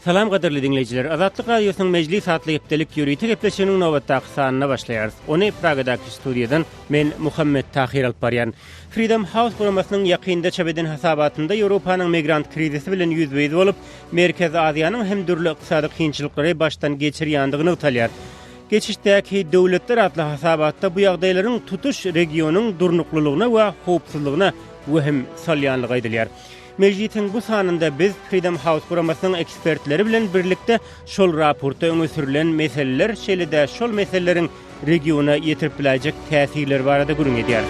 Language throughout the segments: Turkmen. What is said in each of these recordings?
Salam qadarly dinleyijiler. Azatlyk radiosynyň mejlis atly hepdelik ýürüýti gepleşiginiň nowatdaky sanyna başlaýarys. Ony Pragadaky studiýadan men Muhammed Tahir Alparyan. Freedom House programmasynyň ýakynda çabeden hasabatynda Ýewropanyň migrant krizisi bilen ýüzbeýiz bolup, Merkezi Aziýanyň hem dürli ykdysady kynçylyklary başdan geçirýändigini utalýar. Geçişdäki döwletler atly hasabatda bu ýagdaýlaryň tutuş regionyň durnuklulygyna we howpsuzlygyna wehim salýanlygy aýdylýar. Mejlisin bu sanında biz Freedom House programmasynyň ekspertleri bilen birlikde şol raporta öňe sürülen meseleler şeýle-de şol meseleleriň regiona ýetirip biläjek täsirleri barada gürüň edýär.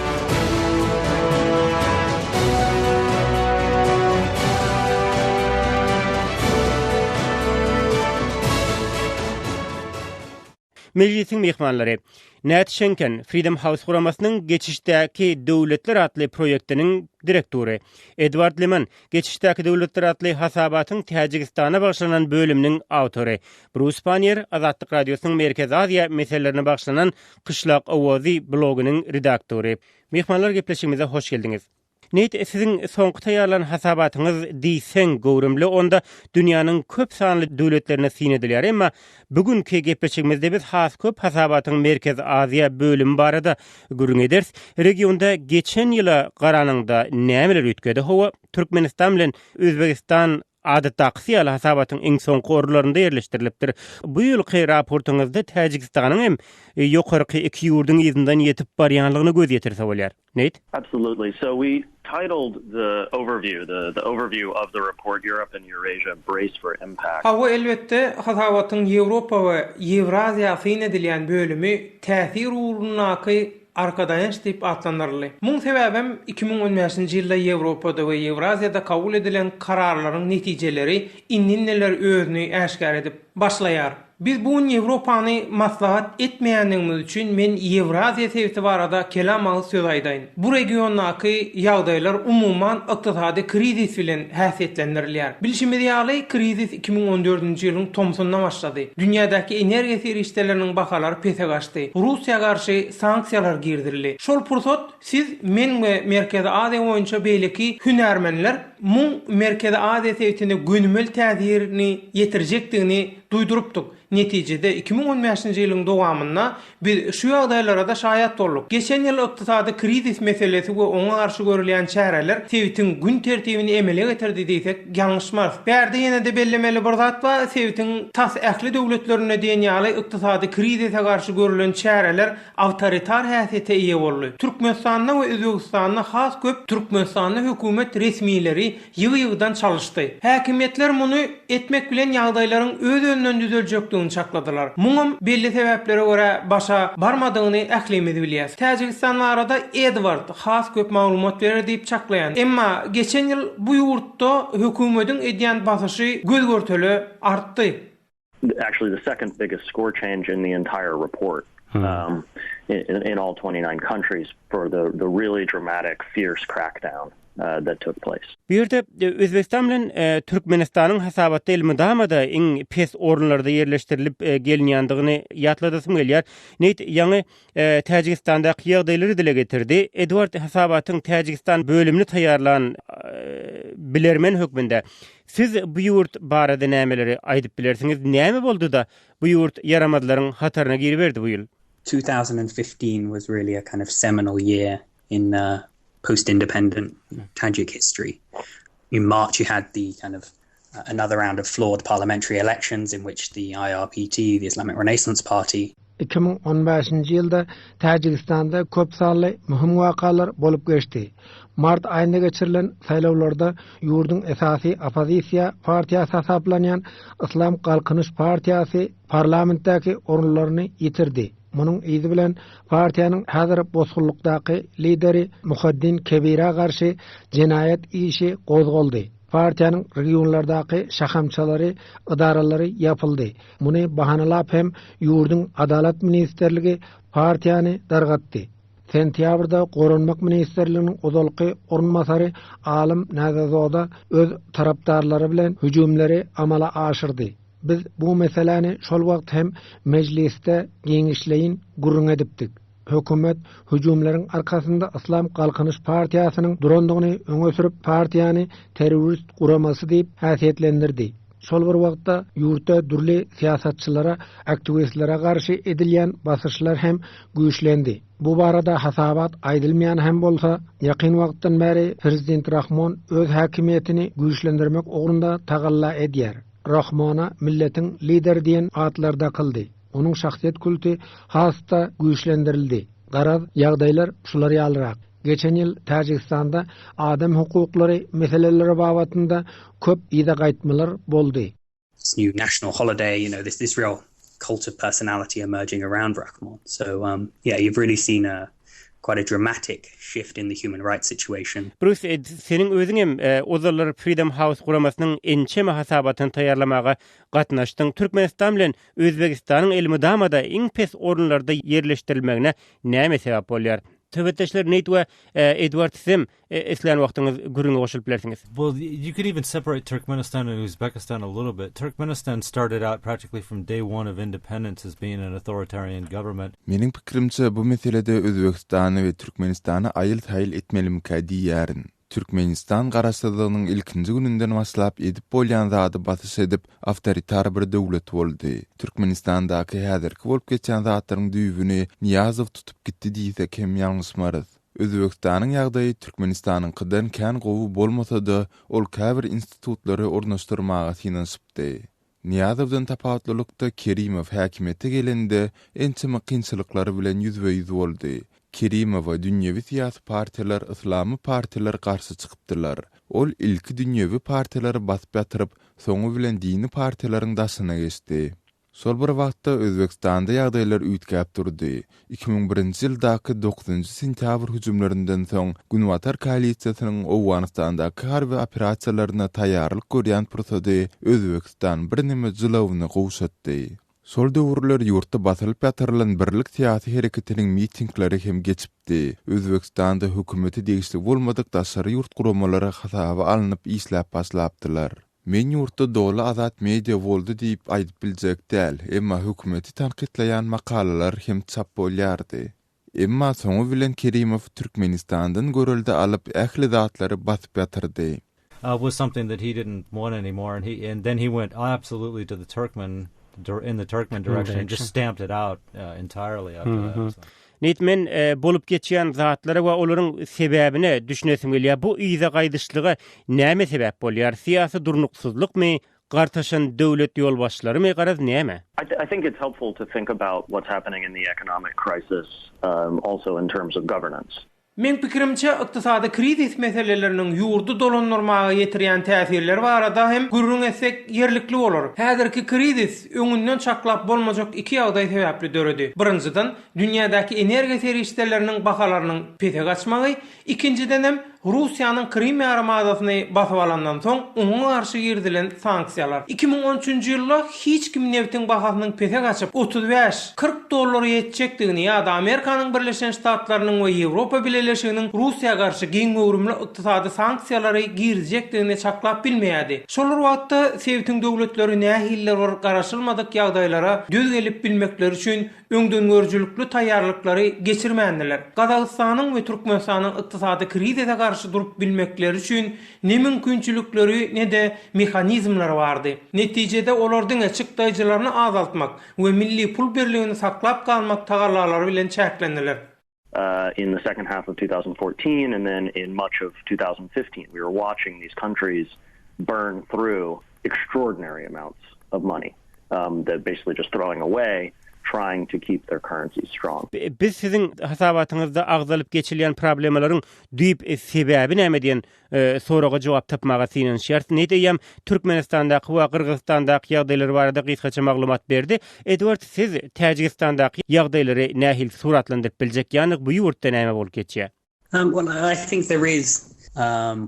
Mejlisin mehmanlary Nat Schenken, Freedom House programmasynyň geçişdäki döwletler atly projektiniň direktory, Edward Leman, geçişdäki döwletler atly hasabatyň Täjikistana bagşlanan bölüminiň awtory, Bruce Panier, Azatlyk radiosynyň Merkezi Aziýa meselelerine bagşlanan Kışlak Owazy blogynyň redaktory. Mehmanlar gepleşigimize hoş geldiňiz. Neyt siziň soňky taýýarlanan hasabatyňyz diýsen gowrumly onda dünýäniň köp sanly döwletlerine sin edilýär, emma bugünkü gepleşigimizde biz has köp hasabatyň Merkezi Aziýa bölümi barada gürüň ederiz. Regionda geçen ýyla garanyňda nämeler ötkedi? Howa Türkmenistan bilen Özbegistan adatda aqsiýaly hasabatyň iň soňky orlarynda ýerleşdirilipdir. Bu ýylky raportuňyzda Täjikistanyň hem ýokarky iki ýurduň ýyzyndan ýetip barýanlygyny göz ýetirse bolýar. Neyt? Absolutely. So we titled the overview of the report Europe and Eurasia Brace for Impact. Hawa elbette hasabatyň Ýewropa we Ewraziýa syn edilýän bölümi täsir urunaky arkadaş diýip atlanyrly. Muň sebäbim 2015-nji ýylda Ýewropada we Ewraziýada kabul edilen kararlaryň netijeleri inninneler özüni äşkar edip başlaýar. Biz bu Ýewropany maslahat etmeýändigimiz üçin men Ewraziýa sebäti barada kelam aly söz aýdaýyn. Bu regiondaky ýagdaýlar umumyň ykdysady krizis bilen häsiýetlendirilýär. Bilişimiz ýaly krizis 2014-nji ýylyň tomsundan başlady. Dünýädäki energiýa serişdeleriniň bahalary pese gaçdy. Russiýa garşy sanksiýalar girdirildi. Şol pursat siz men we Merkezi Aziýa boýunça beýleki hünärmenler muň Merkezi Aziýa sebätine gönümel täsirini ýetirjekdigini duýdurupdyk. Netijede 2015-nji ýylyň dowamynda biz şu ýagdaýlara da şaýat bolduk. Geçen ýyl ykdysady krizis meselesi we oňa garşy görülen çäreler sebätiň gün tertibini emele getirdi diýsek ýalňyşmaz. Bärde ýene-de bellemeli bir zat bar, sebätiň tas ähli döwletlerine diýen ýaly ykdysady krizise garşy görülen çäreler awtoritar häsiýete ýa boldy. Türkmenistanda we Özbegistanda has köp Türkmenistanda hökümet resmiýetleri ýygy-ýygydan çalyşdy. Häkimetler muny etmek bilen ýagdaýlaryň öz önünden düzeljekdigini çakladylar. Muňam belli sebäplere görä başa barmadygyny ählimiz bilýär. Täjikistan arada Edward has köp maglumat berer diýip çaklaýan. Emma geçen ýyl bu ýurtda hökümetiň edýän basyşy göz görteli artdy. Actually, the second biggest score change in the entire report. In all 29 countries for the really dramatic, fierce crackdown that took place. Bir de Özbekistan bilen Türkmenistanyň hasabatda elmidamada iň pes orunlarda ýerleşdirilip gelinýändigini ýatladysym gelýär. Neyt ýaňy Täjikistandaky ýagdaýlary dile getirdi. Edward hasabatyň Täjikistan bölümini taýýarlan bilermen hökmünde. Siz bu ýurt barada nämeleri aýdyp bilersiňiz? Näme boldy da bu ýurt yaramadlaryň hataryna giriberdi bu ýyl? 2015 was really a kind of seminal year in post-independent Tajik history. In March, you had the kind of another round of flawed parliamentary elections in which the IRPT, the Islamic Renaissance Party, 2015-nji ýylda Täjikistanda köp sanly mühim wakalar bolup geçdi. Mart aýynda geçirilen saýlawlarda ýurdun esasy opozisiýa partiýasy hesaplanýan Islam Galkynyş partiýasy parlamentdäki orunlaryny ýitirdi. Munyň ýyzy bilen partiýanyň häzir bozgullukdaky lideri Muhaddin Kebira garşy jinayet işi gozgoldy. Partiýanyň regionlardaky şahamçalary, idaralary ýapyldy. Muny bahanalap hem ýurdun adalet ministerligi partiýany dargatdy. Sentýabrda Goranmak ministerliginiň ozalky orunmasary Alim Nazazoda öz tarapdarlary bilen hüjümleri amala aşyrdy. Biz bu meseleni şol wagt hem mejlisde giňişleýin gurrun edipdik. Hökümet hüjümleriň arkasynda Islam Galkynyş partiýasynyň durandygyny öňe sürüp partiýany terrorist guramasy diýip häsiýetlendirdi. Şol bir wagtda ýurtda dürli siýasatçylara, aktivistlere garşy edilýän basışlar hem güýçlendi. Bu barada hasabat aýdylmaýan hem bolsa, ýakyn wagtdan bäri prezident Rahmon öz häkimiýetini güýçlendirmek ugrunda tagalla edýär. Rahmona milletin lider diýen atlarda kıldy. Onun şahsiyet kulti hasta güýçlendirildi. Garaz ýagdaýlar şulary ýalyrak. Geçen ýyl Tajikistanda adam hukuklary meseleleri babatynda köp ýa-da gaýtmalar boldy. This new national holiday, this real cult of personality emerging around Rahmon. So, you've really seen quite a dramatic shift in the human rights situation. Bruce, senin özüň hem ozallar Freedom House guramasynyň ençe hasabatyny taýýarlamaga gatnaşdyň. Türkmenistan bilen Özbegistanyň elmydamada iň pes orunlarda yerleşdirilmegine näme sebäp bolýar? Töbetdeşler Neitwe Edward Sim eslen wagtyňyz gürüňe goşulyp bilersiňiz. Well, you could even separate Turkmenistan and Uzbekistan a little bit. Turkmenistan started out practically from day one of independence as being an authoritarian government. Meniň pikirimçe bu meselede Özbekistany we Türkmenistany aýyl-taýyl etmelimkä diýärin. Türkmenistan garaşsyzlygynyň ilkinji gününden başlap edip bolýan zady batys edip awtoritar bir döwlet boldy. Türkmenistandaky häzirki bolup geçen zatlaryň düýbüni Niýazow tutup gitdi diýsek hem ýalňysmarys. Özbekistanyň ýagdaýy Türkmenistanyň kydan kän gowy bolmasa-da ol käbir institutlary ornaşdyrmaga synanypdy. Niýazowdan tapawutlykda Kerimow häkimete gelende ençeme kynçylyklary bilen ýüzbe-ýüz boldy. Kerimowa dünýewi siyasi partiýalar, islamy partiýalar garşy çykypdylar. Ol ilki dünýewi partiýalary basyp ýatyryp, soňu bilen dini partiýalaryň daşyna geçdi. Şol bir wagtda Özbekistanda ýagdaýlar üýtgäp durdy. 2001-nji ýyldaky 9-njy sentýabr hüjümlerinden soň Günwatar koalisiýasynyň Owganistandaky harby operasiýalaryna taýýarlyk görýän prosesde Özbekistan bir nime jylawyny gowşatdy. Sol döwürler ýurtda basylyp ýatyrylan birlik siýasy hereketiniň mitingleri hem geçipdi. Özbekistanda hökümeti degişli bolmadyk daşary ýurt guramalary hasaba alınıp işläp başlapdylar. Men ýurtda doly azat media boldy diýip aýdyp biljek däl, emma hökümeti tanqidleýän makalalar hem çap bolýardy. Emma soňu bilen Kerimow Türkmenistandan görüldi alyp ähli zatlary basyp ýatyrdy. Was something that he didn't want anymore, and then he went absolutely to the Turkmen direction and just stamped it out entirely after that. Nitmen bolup geçýän zatlara we olaryň sebäbine düşünesim gelýär. Bu ýyza gaýdyşlygy näme sebäp bolýar? Siýasy durnuksyzlykmy, gartaşan döwlet ýolbaşçylary garaz näme? I think it's helpful to think about what's happening in the economic crisis also in terms of governance. Men pikirimçe ykdysady krizis meseleleriniň ýurdu dolandyrmaga ýetirýän täsirleri barada hem gürrüň etsek yerlikli bolar. Häzirki krizis öňünden çaklap bolmajak iki ýagdaý sebäpli döredi. Birinjiden dünýädäki energiýa serişleriniň bahalarynyň pete gaçmagy, ikinciden hem Russiýanyň Krim ýarymadasyny basyp alandan soň oňa garşy girdilen sanksiýalar. 2013-nji ýylda hiç kim neftiň bahasynyň pete gaçyp $35-40 ýetjekdigini ýa-da Amerikanyň Birleşen Ştatlarynyň we Ýewropa Birleşiginiň Russiýa garşy giň öwrümli ykdysady sanksiýalary girjekdigini çaklap bilmeýärdi. Şol wagtda Sewitiň döwletleri nähiller bar garaşylmadyk ýagdaýlara düz gelip bilmekleri üçin öňden görjülükli taýýarlyklary geçirmändiler. Gazagystanyň we Türkmenistanyň ykdysady krizine garşy durup bilmekleri üçin ne mümkinçilikleri ne de mehanizmlary bardy. Netijede olardyň açykdaýjylaryny azaltmak we milli pul birligini saklap kalmak tagallalary bilen çäklendiler. In the second half of 2014 and then in much of 2015, we were watching these countries burn through extraordinary amounts of money that basically just throwing away, trying to keep their currency strong. Biz sizin hasabatyňyzda agzalyp geçilýän problemlaryň düýp sebäbi näme diýen soraga jogap tapmaga synanýar. Nädeýem Türkmenistandaky we Kyrgyzstandaky ýagdaýlar barada gysgaça maglumat berdi. Edward, siz Tajikistandaky ýagdaýlary nähil suratlandyryp biljek ýany bu ýurtda näme bolup geçýär? Well, I think there is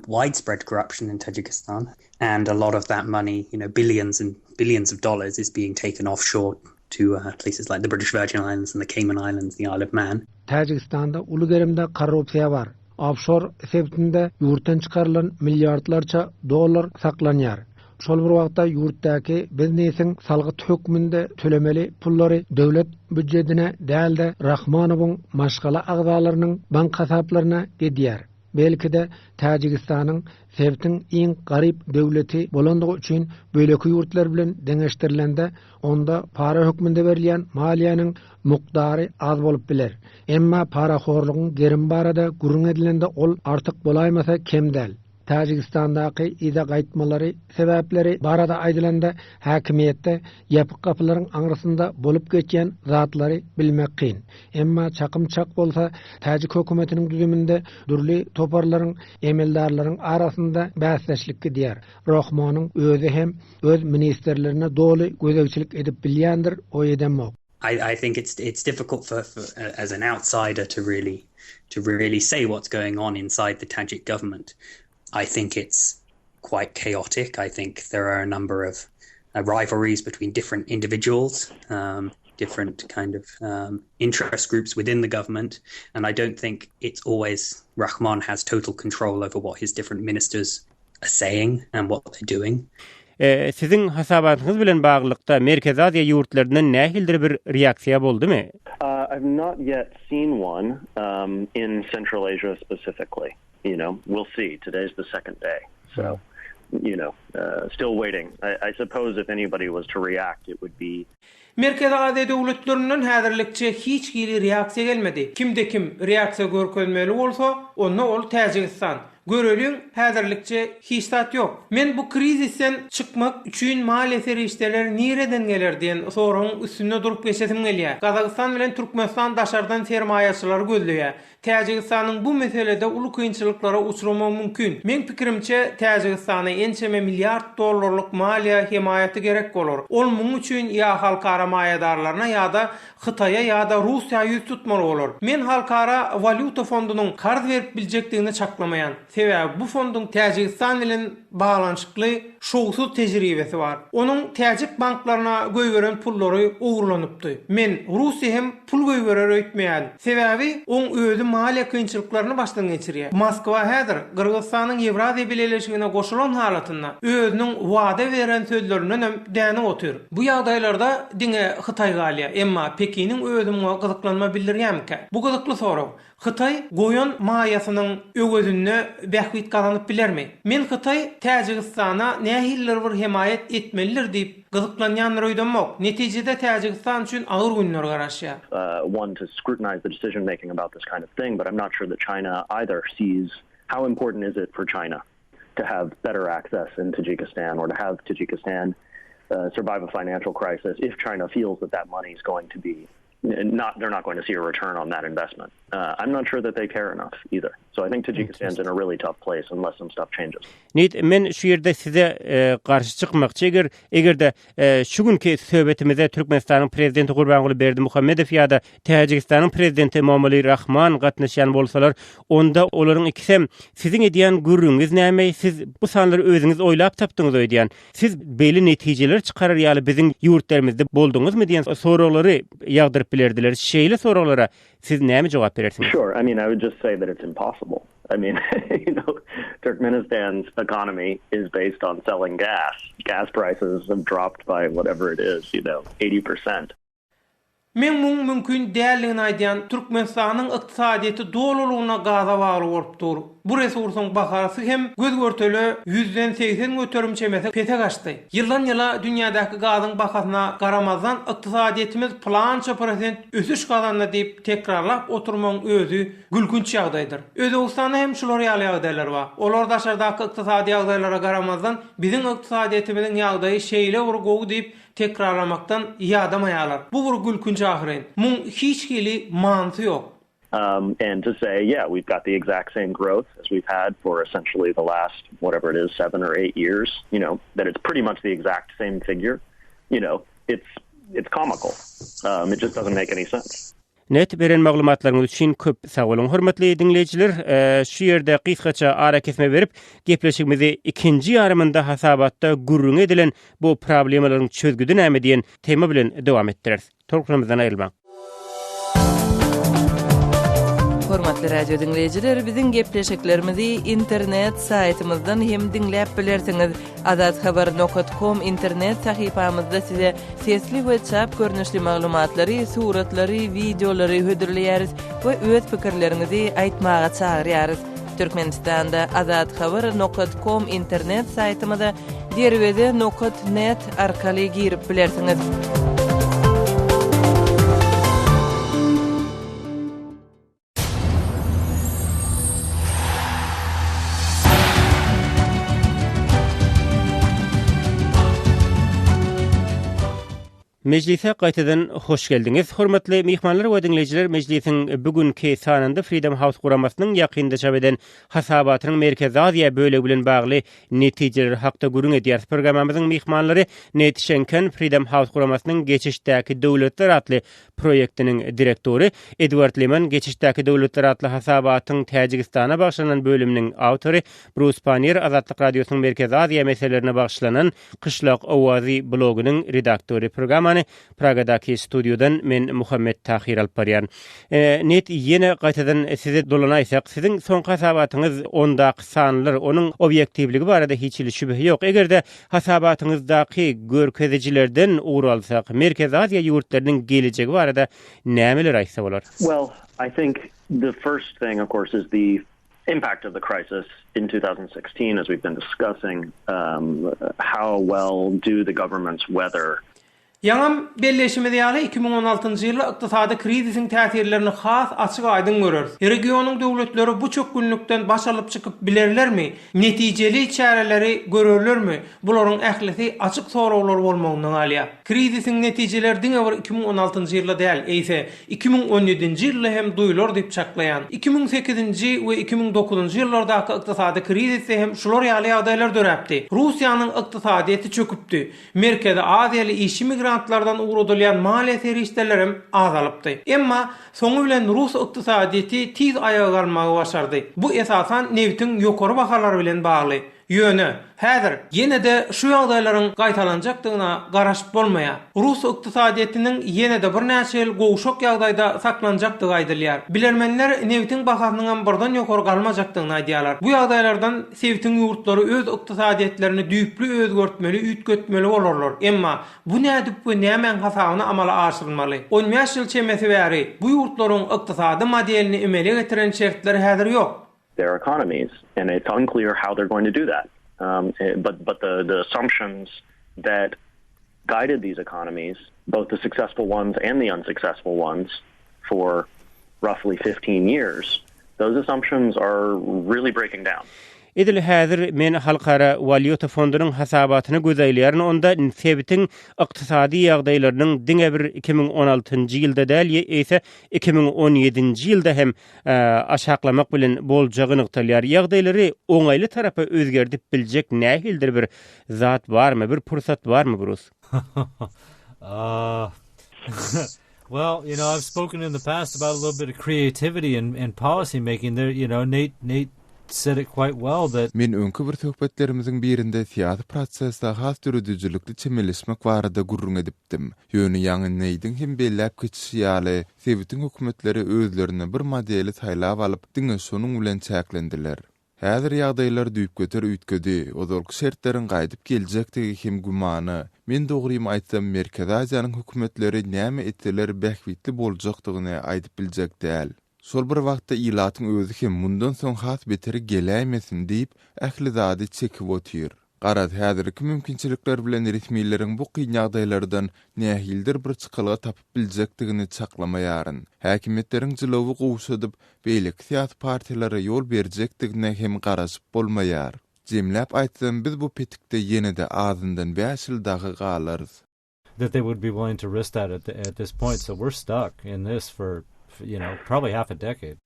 widespread corruption in Tajikistan, and a lot of that money, billions and billions of dollars, is being taken offshore to places like the British Virgin Islands and the Cayman Islands, the Isle of Man. Tajikistanda ulugerimde korrupsiýa bar. Offshore sebäpinde ýurtdan çykarylan milliardlarça dollar saklanýar. Şol bir wagtda ýurtdaky biznesiň salgyt hökmünde tölemeli pullary döwlet büdjetine dälde Rahmanowyň maşgala agzalarynyň bank hasaplaryna gidýär. belki de Tacikistanyň sebtin iň garyp döwleti bolandygy üçin böleki ýurtlar bilen deňeşdirilende onda para hökmünde berilýän maliýanyň mukdary az bolup biler. Emma paraxorlygyň gerim barada gurrun edilende ol artyk bolaýmasa kemdäl. Tajikistandaky ida gaýtmalary sebäpleri barada aýdylanda häkimiýetde ýapyk gapylaryň aňrysynda bolup geçýän zatlary bilmek kyn. Emma çakymçak bolsa Tajik hökümetiniň düzüminde dürli toparlaryň emeldarlaryň arasynda bäsleşlikki diýär. Rahmanyň özü hem öz ministerlerine doly gözegçilik edip bilýändir, o edemok. I think it's difficult for as an outsider to really say what's going on inside the Tajik government. I think it's quite chaotic. I think there are a number of rivalries between different individuals, different kind of interest groups within the government, and I don't think it's always Rahman has total control over what his different ministers are saying and what they're doing. Sizin hasabatyňyz bilen baglykda Merkez Aziýa ýurtlarynyň nähildir bir reaksiýa boldymy? I've not yet seen one in Central Asia specifically. You know, we'll see. Today's the second day. So, still waiting. I suppose if anybody was to react, it would be... Merkez Aziýa döwletlerinden häzirlikçe hiç gili reaksiýa gelmedi. Kimde kim reaksiýa görkezmeli bolsa, onda ol Tajikistan. Görelüň häzirlikçe hiç tat ýok. Men bu krizisten çykmak üçin mali serişdeler nireden geler diýen soruň üstünde durup geçesim gelýär. Kazakystan bilen Türkmenistan daşardan sermaýaçylar gözleýär. Tajikistanyň bu meselede uly kynçylyklara uçrama mümkin. Men pikirimçe Tajikistana ençeme milliard dollarlyk maliýa himayaty gerek bolar. Ol muň üçin ýa halkara maýadarlaryna ýa-da Hytaýa ýa-da Russiýa ýüz tutmaly bolar. Men halkara valyuta fondunyň karz berip biljekdigini çaklamaýan. Sebäbi bu fonduň Tajikistan bilen baglanyşykly şowsuz tejribesi bar. Onuň Tajik banklaryna göýberen pullary ogrulanypdy. Men Russiýa hem pul göýberer öýtmeýän. Sebäbi oň özü maliýa kynçylyklaryny başdan geçirýär. Moskwa häzir Kyrgyzstanyň Ewraziýa bileşigine goşulan halatynda özüniň wada beren sözlerinden hem däne otur. Bu ýagdaýlarda diňe Hytaý galýa, emma Pekiniň özüne gyzyklanma bildirýänmi? Bu gyzykly soraw. Hytaý goýan maýasynyň öwgözünde bähwit galanyp bilermi? Men Hytaý Tajikistana nähiller bir himayet etmelidir diýip gyzyklanýanlar öýdenmok. Netijede Tajikistan üçin agyr günler garaşýar. One to scrutinize the decision making about this kind of thing, but I'm not sure that China either sees how important is it for China to have better access in Tajikistan or to have Tajikistan survive a financial crisis if China feels that money is going to be they're not going to see a return on that investment. I'm not sure that they care enough either. So I think Tajikistan's in a really tough place unless some stuff changes. Men şu ýerde size garşy çykmakçy egerde şu günki söhbetimizde Türkmenistanyň prezidenti Gurbanguly Berdimuhammedow ýa-da Tajikistanyň prezidenti Emomali Rahman gatnaşýan bolsalar, onda olaryň ikisem sizin edýän gürrüňiz näme? Siz bu sanlary özüňiz oýlap tapdyňyz öýdýän. Siz belli netijeler çykarar ýaly bizin ýurtlarymyzda bolduňyzmy diýen soraglary ýagdyryp bilerdiler. Şeýle soraglary siz näme jogap berersiňiz? Sure. I mean, I would just say that it's impossible. I mean, Turkmenistan's economy is based on selling gas. Gas prices have dropped by whatever it is, 80%. Men mümkin dälligini aýdýan Türkmenistanyň ykdysadyety dolulugyna gaza bagly bolup dur. Bu resursyň baharysy hem gözgörteli 100-80 götürümçemesi pete gaçdy. Ýyldan-ýyla dünýädäki gazyň bahasyna garamazdan ykdysadyetimiz plança prosent ösüş gazandy diýip tekrarlap oturmaň özü gülkünç ýagdaýdyr. Özbekistanda hem şular ýaly ýagdaýlar bar. Olar daşardaky ykdysady ýagdaýlara garamazdan biziň ykdysadyetimiziň ýagdaýy şeýle urgowy diýip tekrarlamaktan ýadamaýarlar. Bu bir gülkünç ahyryn. Muň hiç gili manty ýok. And to say, yeah, we've got the exact same growth as we've had for essentially the last, whatever it is, 7 or 8 years, that it's pretty much the exact same figure, it's comical. It just doesn't make any sense. Net beren maglumatlaryňyz üçin köp sag bolun. Hormatly dinleýijiler, şu ýerde kysgaça ara kesme berip, gepleşigimizi ikinji ýarymynda hasabatda gurrun edilen bu problemalaryň çözgüdi näme diýen tema bilen dowam etdireriz. Torkumamyzdan aýrylmaň. Hormatly radio dinleyijiler, biziň gepleşiklerimizi internet saýtymyzdan hem dinläp bilersiňiz. azadhabar.com internet sahypamyzda size sesli we çap görnüşli maglumatlary, suratlary, videolary hödürleýäris we öz pikirlerinizi aýtmaga çagyrýarys. Türkmenistanda azadxabar.com internet saytymyza derwede.net arkaly girip bilersiňiz. Meclise qaytadan hoş geldiňiz. Hormatly mehmanlar we dinleyijiler, meclisiň bugünkü sanynda Freedom House guramasynyň ýakynda çap eden hasabatynyň Merkezi Aziýa bölegi bilen bagly netijeleri hakda gurun edýär. Programamyzyň mehmanlary netişenken Freedom House guramasynyň geçişdäki döwletler atly proýektiniň direktory Edward Lehman, geçişdäki döwletler atly hasabatyň Täjikistana bagşlanan bölüminiň awtory Bruce Panier, Azatlyk Radiosynyň Merkezi Aziýa meselelerine bagşlanan Kışlak Owazy blogunyň redaktory. Programany Pragadaky studiodan men Muhammed Tahir Alparyan. Net ýene gaýtadan size dolanaýsak, siziň soňky hasabatyňyz ondaky sanlar, onuň obyektivligi barada hiç şübhe ýok. Egerde hasabatyňyzdaky görkezijilerden ugur alsak, Merkezi Aziýa ýurtlarynyň gelejegi barada nämeler aýtsa bolar? Well, I think the first thing, of course, is the impact of the crisis in 2016, as we've been discussing. How well do the governments weather Yaňam belleşimi diýeli 2016-njy ýylda ykdysady krizisiň täsirlerini has açyk aýdyn görür. Regionyň döwletleri bu çok günlükden baş alyp çykyp bilerlermi? Netijeli çäreleri görürlermi? Bularyň ählisi açyk sorawlar bolmagynyň alýa. Krizisiň netijeleri diňe 2016-njy ýylda däl, eýse 2017-nji ýylda hem duýulur diýip çaklaýan. 2008-nji we 2009-njy ýyllardaky ykdysady krizis hem şular ýaly ýagdaýlar döräpdi. Russiýanyň ykdysadyýety çöküpdi. Merkezi Aziýaly işi migrantlardan uğradylýan maliýe teristlerim azalypdy. Emma soňu bilen Rus ykdysadyýety tiz ayağa galmagy başardy. Bu esasan newtiň ýokary bahalary bilen bagly. Ýöne, häzir ýene de şu ýagdaýlaryň gaýtalanjakdygyna garaşyp bolmaýar. Rus ykdysadyýetiniň ýene de bir näçe ýyl gowşak ýagdaýda saklanjakdygy aýdylýar. Bilermenler newtiň bahasynyň birden ýokary galmajakdygyny aýdýarlar. Bu ýagdaýlardan sewtiň ýurtlary öz ykdysadyýetlerini düýpli özgörtmeli, ütgetmeli bolarlar. Emma bu nädip we nämen hasabyny amala aşyrylmaly. 10 ýyl çemesi bäri bu ýurtlaryň ykdysady modelini emele getiren şertleri häzir ýok. their economies, and it's unclear how they're going to do that. But the assumptions that guided these economies, both the successful ones and the unsuccessful ones, for roughly 15 years, those assumptions are really breaking down. Edil häzir men Halkara Valyuta Fondunyň hasabatyny gözeýleýärni, onda sebitiň ykdysady ýagdaýlarynyň diňe bir 2016-njy ýylda däl, ýa-da 2017-nji ýylda hem aşaklamak bilen boljagyny ykdalýar. Ýagdaýlary oňaýly tarapy özgerdip biljek nähildir bir zat barmy, bir pursat barmy Bruce? Well, I've spoken in the past about a little bit of creativity and policy making there. Nate said it quite well that men öňkü bir söhbetlerimizin birinde siýasy prosesde has dürüdüjülükli çemeleşmek barada gurrun edipdim. Ýöne ýaňy neýdiň hem bellep geçýäli, sebitiň hökümetleri özlerini bir modeli taýlap alyp diňe şonuň bilen çäklendiler. Häzir ýagdaýlar düýüp göter ütgedi, ozalky şertlerin gaýdyp geljekdigi hem gumany. Men dogrymy aýtsam, Merkezi Aziýanyň hökümetleri näme etdiler bähwitli boljakdygyny aýdyp biljek däl. Sol bir wagtda ilatyň özü hem mundan soň has beteri geläýmesin diýip ähli zady çekip otýar. Garad häzirki mümkinçilikler bilen resmiýlerin bu kyn ýagdaýlardan nähildir bir çykylyga tapyp biljekdigini çaklamaýaryn. Häkimetleriň jylawy gowşadyp beýlik siýasy partiýalary ýol berjekdigine hem garaşyp bolmaýar. Jemläp aýtsam, biz bu petikde ýene-de azyndan 5 ýyl dagy galarys. That they would be willing to risk that at this point. So we're stuck in this for probably half a decade.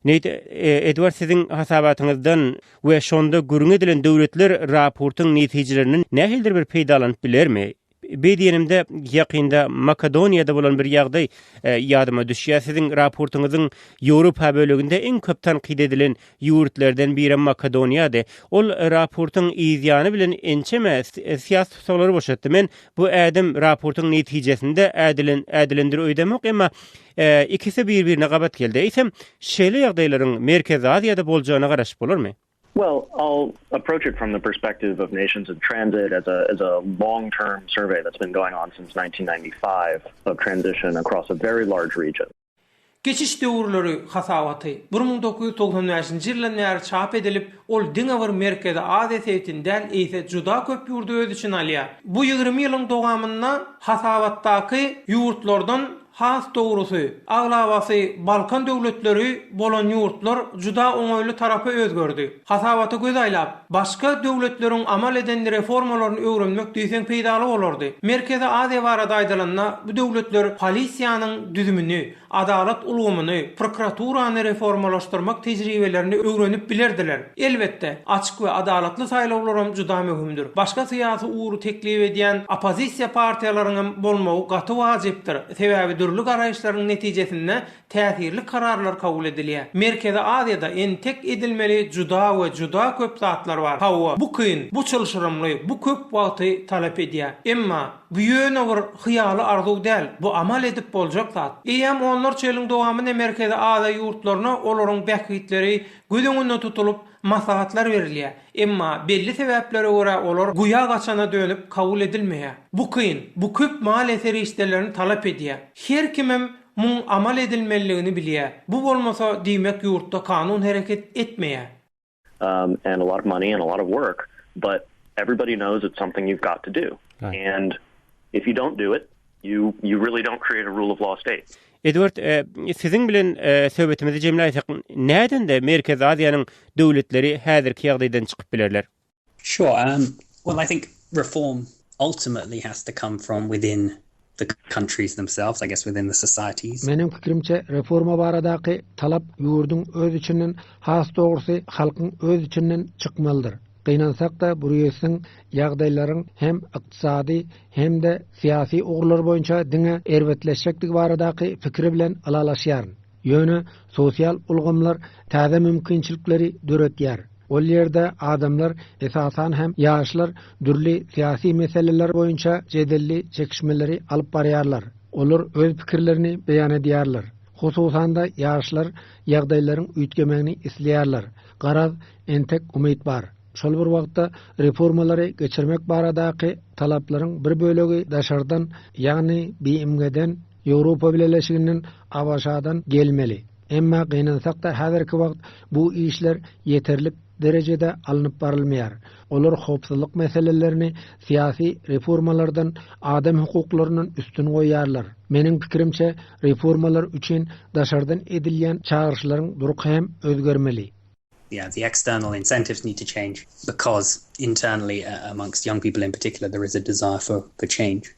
Edward, sizin hasabatyňyzdan we şonda gurun edilen döwletler raportyň netijelerinin nähildir bir peýdalanyp bilermi? Beýdiýenimde ýakynda Makedoniýada bolan bir ýagdaý ýadyma düşýär. Siziň raportuňyzyň Ýewropa böleginde en köp tanqid edilen ýurtlardan biri Makedoniýady. Ol raportyň ýygyany bilen ençeme siýasy soňlary boşatdy. Men bu ädim raportyň netijesinde ädilendir öýdemek, emma ikisi bir-birine gabat geldi. Eýsem, şeýle ýagdaýlaryň Merkezi Aziýada boljagyna garaşyp bolarmy? Well, I'll approach it from the perspective of nations in transit as a long-term survey that's been going on since 1995 of transition across a very large region. Geçiş döwürleri hasabaty 1995-nji ýyldan bäri çap edilip, ol diňe bir merkeze adetetinden ise juda köp ýurdu öz için alýar. Bu 20 ýylyň dowamynda hasabatdaky ýurtlardan has doğrusu, aglabasy Balkan döwletleri bolan ýurtlar juda oňoýly tarapy özgördi. Hasabaty göz aýlap, başga döwletleriň amal eden reformalaryny öwrenmek diýsen peýdaly bolardy. Merkeze Aziýa barada aýdylanda bu döwletler polisiýanyň düzümini, adalet ulgamyny, prokuraturany reformalaşdyrmak tejribelerini öwrenip bilerdiler. Elbetde, açyk we adalatly saýlawlar juda möhümdir. Başga syýasy uğru teklip edýän opozisiýa partiýalarynyň bolmagy gaty wajypdyr. Sebäbi dürlü garaýşlaryň netijesinde täsirli kararlar kabul edilýär. Merkeze Aziýada entek edilmeli juda köp zatlar bar. Hawa bu kyn, bu çylşyrymly, bu köp wagty talap edýär. Emma bu ýöne bir hyýaly arzuw däl, bu amal edip boljak zat. Eýem onlar çelyň dowamyny Merkeze Aziýa ýurtlaryna olaryň bäkitleri göz öňünde tutulup maslahatlar berilýär. Emma belli sebäplere görä olar guya gaçana dönüp kabul edilmeýär. Bu kyn, bu köp mal eseri işlerini talap edýär. Her kimem mun amal edilmeliligini bilýär. Bu bolmasa diýmek ýurtda kanun hereket etmeýär. And a lot of money and a lot of work, but everybody knows it's something you've got to do. Right. And if you don't do it, you really don't create a rule of law state. Edward, sizin bilen söhbetimizi jemläýsek, näden de Merkez Aziýanyň döwletleri häzirki ýagdaýdan çykyp bilerler? Sure. Well, I think reform ultimately has to come from within the countries themselves, I guess within the societies. Menim fikirimçe reforma baradaky talap ýurdun öz içinden, has dogrusy halkyň öz içinden çykmalydyr. Gynansak da bu ýesin ýagdaýlaryň hem ykdysady hem de syýasy ugurlar boýunça diňe erwetleşekdigi baradaky fikri bilen alalaşýar. Ýöne sosial ulgamlar täze mümkinçilikleri döretýär. Ol ýerde adamlar esasan hem ýaşlar dürli syýasy meseleler boýunça jedelli çekişmeleri alyp barýarlar. Olar öz pikirlerini beýan edýärler. Hususan da ýaşlar ýagdaýlaryň üýtgemegini isleýärler. Garaz entek umyt bar. Şol bir wagtda reformalary geçirmek baradaky talaplaryň bir bölegi daşardan, ýagny BMG'den, Ýewropa Birleşiginiň awaşadan gelmeli. Emma gynansak da häzirki wagt bu işler yeterlik derejede alınıp barylmaýar. Olar howpsuzlyk meselelerini syýasy reformalardan adam hukuklarynyň üstün goýýarlar. Mening pikirimçe reformalar üçin daşardan edilýän çağrışlaryň duruk hem özgermeli. Yeah, the external incentives need to change because internally amongst young people in particular there is a desire for change.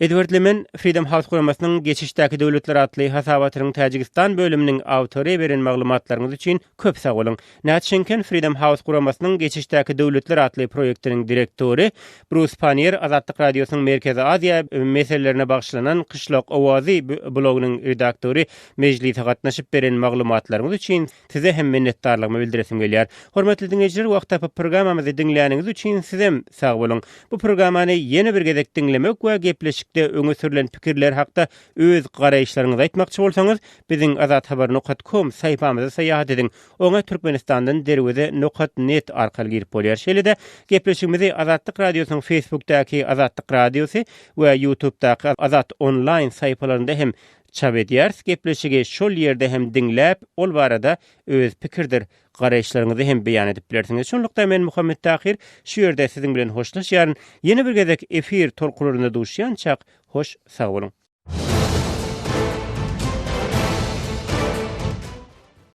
Edward Leman, Freedom House guramasının geçişdäki döwletler atly hasabatynyň Täjikistan bölüminiň awtory beren maglumatlaryňyz üçin köp sag bolun. Näçenken Freedom House guramasının geçişdäki döwletler atly proýektiniň direktori Bruce Panier Azatlyk radiosynyň Merkezi Aziýa meselelerine bagşlanan Kışlak Owazy blogunyň redaktory mejlise gatnaşyp beren maglumatlaryňyz üçin size hem minnetdarlygymy bildiresim gelýär. Hormatly dinleýijiler, wagtda programmamyzy dinleýäniňiz üçin sizem sag bolun. Bu programmany ýene bir gezek dinlemek we gepleşik öňe sürülen pikirler hakda öz garaýşlaryňyzy aýtmakçy bolsaňyz, biziň azathabar.com saýpamyza saýahat edin. Oňa Türkmenistandan derwede.net arkaly girip bolýar. Şeýle-de gepleşigimizi Azatlyk radiosynyň Facebookdaky Azatlyk radiosy we YouTube'daky Azat online saýpalarynda hem çap edýärs. Gepleşigi şol ýerde hem dinläp, ol barada öz pikirdir, garaýşlaryňyzy hem beýan edip bilersiňiz. Şonlukda men Muhammed Tahir şu ýerde siziň bilen hoşlaşýaryn. Ýene bir gezek efir tolkularyna duşýançak hoş sag bolun.